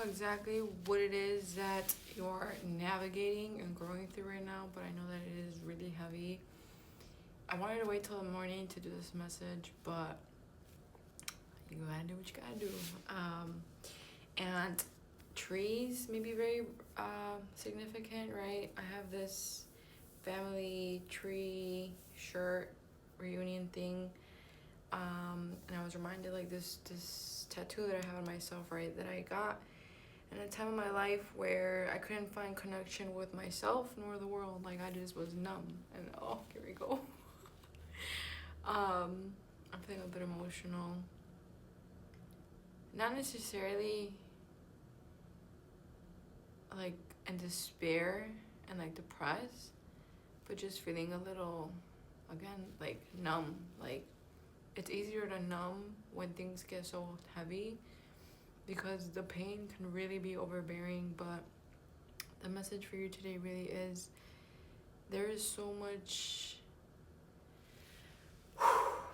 exactly what it is that you're navigating and going through right now, but I know that it is really heavy. I wanted to wait till the morning to do this message, but you gotta do what you gotta do. And trees may be very significant, right? I have this family tree shirt reunion thing. And I was reminded like this tattoo that I have on myself, right, that I got in a time of my life where I couldn't find connection with myself nor the world. Like I just was numb, and oh, here we go. I'm feeling a bit emotional. Not necessarily like in despair and like depressed, but just feeling a little, again, like numb. Like it's easier to numb when things get so heavy because the pain can really be overbearing. But the message for you today really is there is so much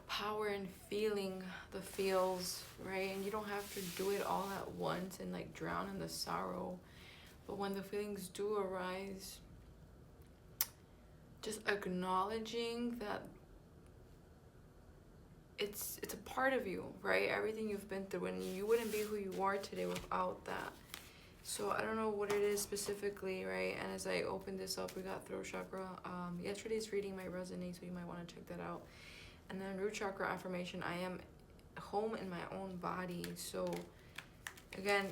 power in feeling the feels, right? And you don't have to do it all at once and like drown in the sorrow. But when the feelings do arise, just acknowledging that it's a part of you, right? Everything you've been through, and you wouldn't be who you are today without that. So I don't know what it is specifically, right? And as I open this up, we got throat chakra. Yesterday's reading might resonate, so you might want to check that out. And then root chakra affirmation, I am home in my own body. So again,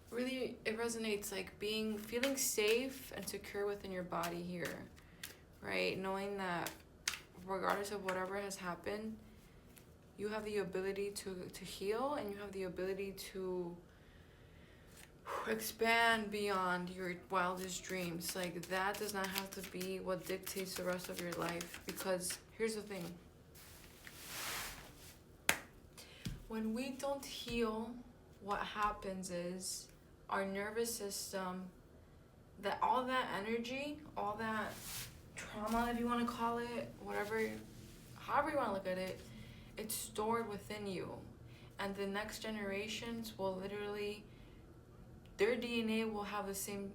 really it resonates, like feeling safe and secure within your body here, right? Knowing that regardless of whatever has happened, you have the ability to heal, and you have the ability to expand beyond your wildest dreams. Like that does not have to be what dictates the rest of your life. Because here's the thing, when we don't heal, what happens is our nervous system, that all that energy, all that trauma, if you want to call it, whatever, however you want to look at it, it's stored within you. And the next generations will literally, their DNA will have the same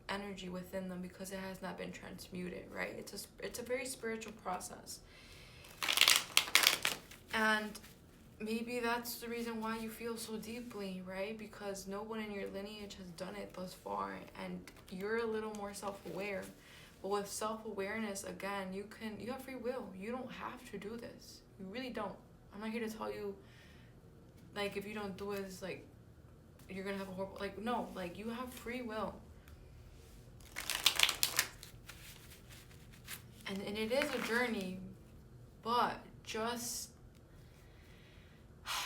energy within them because it has not been transmuted, right? It's a very spiritual process. And maybe that's the reason why you feel so deeply, right? Because no one in your lineage has done it thus far, and you're a little more self-aware. But with self-awareness, again, you have free will. You don't have to do this. You really don't. I'm not here to tell you, like, if you don't do it, it's like, you're gonna have a horrible, like, no, like, you have free will. And it is a journey, but just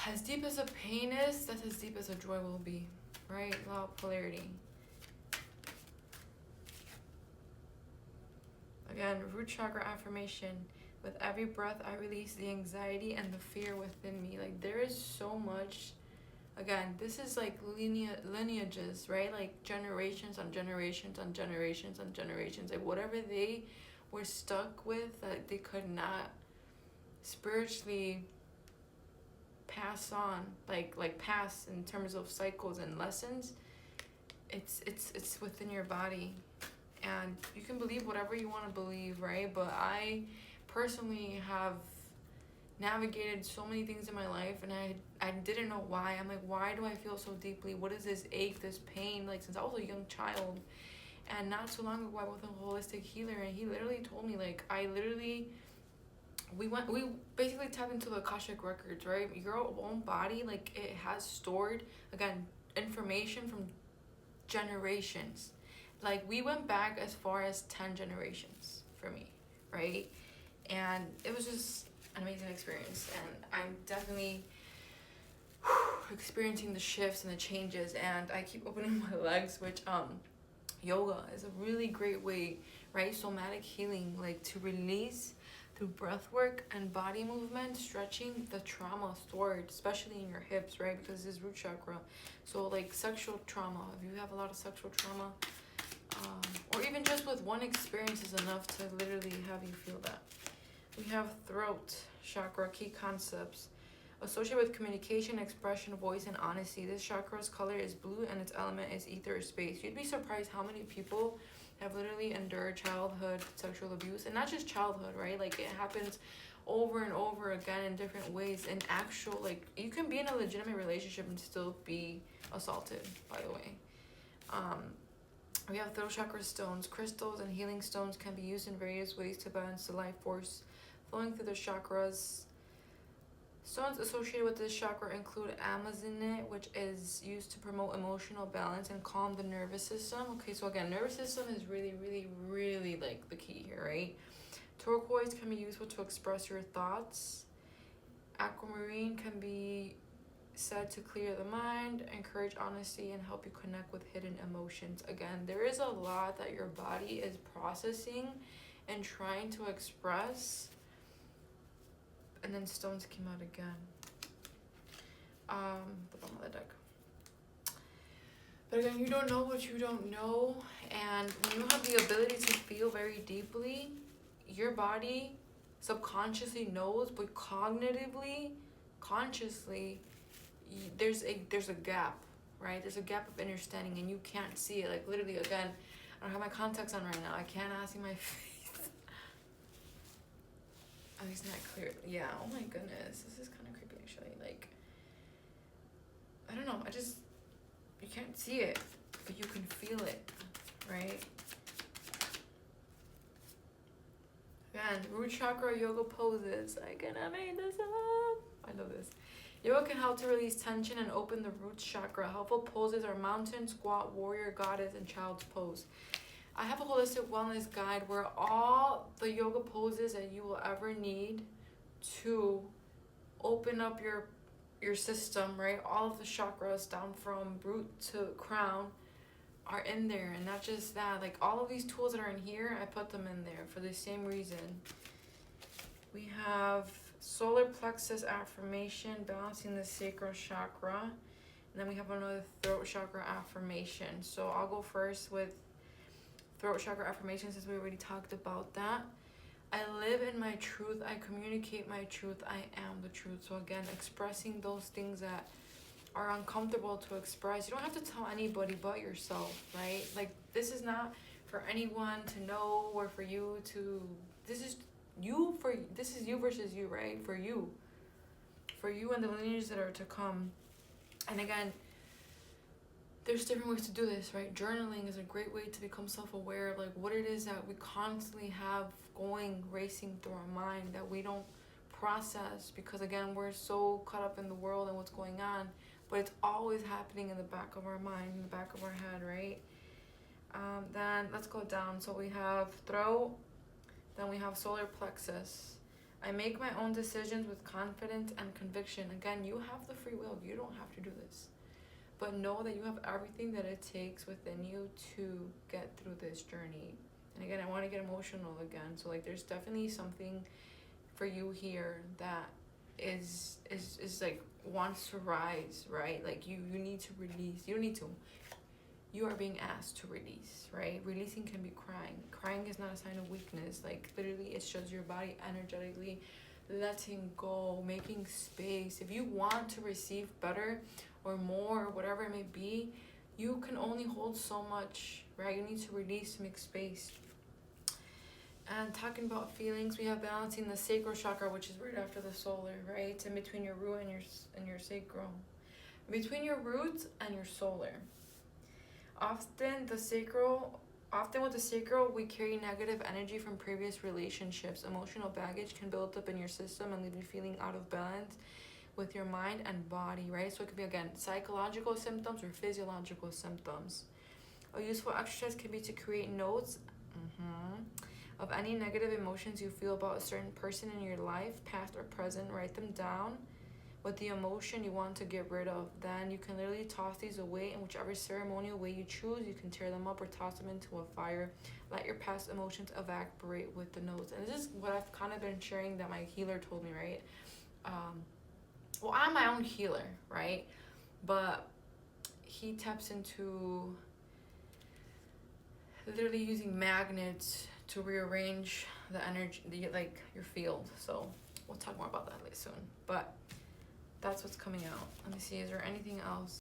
as deep as the pain is, that's as deep as the joy will be, right? Law of polarity. Again, root chakra affirmation. With every breath, I release the anxiety and the fear within me. Like, there is so much. Again, this is like lineages, right? Like generations on generations on generations on generations. Like whatever they were stuck with that they could not spiritually pass on, like pass in terms of cycles and lessons. It's within your body. And you can believe whatever you want to believe, right? But I personally have navigated so many things in my life, and I didn't know why. I'm like, why do I feel so deeply? What is this ache, this pain? Like, since I was a young child. And not so long ago, I was with a holistic healer, and he literally told me, like, we basically tapped into the Akashic records, right? Your own body, like, it has stored, again, information from generations. Like, we went back as far as 10 generations for me, right? And it was just an amazing experience, and I'm definitely experiencing the shifts and the changes, and I keep opening my legs, which yoga is a really great way, right? Somatic healing, like to release through breath work and body movement, stretching the trauma stored, especially in your hips, right? Because this is root chakra. So like sexual trauma, if you have a lot of sexual trauma, or even just with one experience is enough to literally have you feel that. We have throat chakra, key concepts. Associated with communication, expression, voice, and honesty. This chakra's color is blue and its element is ether or space. You'd be surprised how many people have literally endured childhood sexual abuse. And not just childhood, right? Like, it happens over and over again in different ways. And actual, like, you can be in a legitimate relationship and still be assaulted, by the way. We have throat chakra stones. Crystals and healing stones can be used in various ways to balance the life force flowing through the chakras. Stones associated with this chakra include amazonite, which is used to promote emotional balance and calm the nervous system. Okay, so again, nervous system is really, really, really like the key here, right? Turquoise can be useful to express your thoughts. Aquamarine can be said to clear the mind, encourage honesty, and help you connect with hidden emotions. Again, there is a lot that your body is processing and trying to express. And then stones came out again. The bottom of the deck. But again, you don't know what you don't know. And when you have the ability to feel very deeply, your body subconsciously knows, but cognitively, consciously, there's a gap, right? There's a gap of understanding and you can't see it. Like, literally, again, I don't have my contacts on right now. I can't see my face. Oh, he's not clear. Yeah, oh my goodness. This is kind of creepy, actually. Like, I don't know. You can't see it, but you can feel it, right? Again, root chakra yoga poses. I cannot make this up. I love this. Yoga can help to release tension and open the root chakra. Helpful poses are mountain, squat, warrior, goddess, and child's pose. I have a holistic wellness guide where all the yoga poses that you will ever need to open up your system, right? All of the chakras down from root to crown are in there. And not just that, like, all of these tools that are in here, I put them in there for the same reason. We have solar plexus affirmation, balancing the sacral chakra. And then we have another throat chakra affirmation. So I'll go first with throat chakra affirmation since we already talked about that. I live in my truth. I communicate my truth. I am the truth. So again, expressing those things that are uncomfortable to express. You don't have to tell anybody but yourself, right? Like, this is not for anyone to know or for you to, this is you versus you, right? For you and the lineages that are to come. And again, there's different ways to do this, right? Journaling is a great way to become self-aware of like what it is that we constantly have racing through our mind that we don't process, because again, we're so caught up in the world and what's going on, but it's always happening in the back of our mind, in the back of our head, right? Then let's go down. So we have throat, then we have solar plexus. I make my own decisions with confidence and conviction. Again, you have the free will. You don't have to do this. But know that you have everything that it takes within you to get through this journey. And again, I want to get emotional again. So like, there's definitely something for you here that is like wants to rise, right? Like you need to release. You don't need to. You are being asked to release, right? Releasing can be crying. Crying is not a sign of weakness. Like, literally, it shows your body energetically letting go, making space. If you want to receive better or more, or whatever it may be, you can only hold so much, right? You need to release to make space. And talking about feelings, we have balancing the sacral chakra, which is right after the solar, right? In between your root and your sacral. Between your root and your solar. Often with the sacral, we carry negative energy from previous relationships. Emotional baggage can build up in your system and leave you feeling out of balance with your mind and body, right? So it could be, again, psychological symptoms or physiological symptoms. A useful exercise can be to create notes of any negative emotions you feel about a certain person in your life, past or present. Write them down with the emotion you want to get rid of. Then you can literally toss these away in whichever ceremonial way you choose. You can tear them up or toss them into a fire. Let your past emotions evaporate with the notes. And this is what I've kind of been sharing that my healer told me, right? Well, I'm my own healer, right? But he taps into literally using magnets to rearrange the energy, like your field. So we'll talk more about that later soon. But that's what's coming out. Let me see, is there anything else?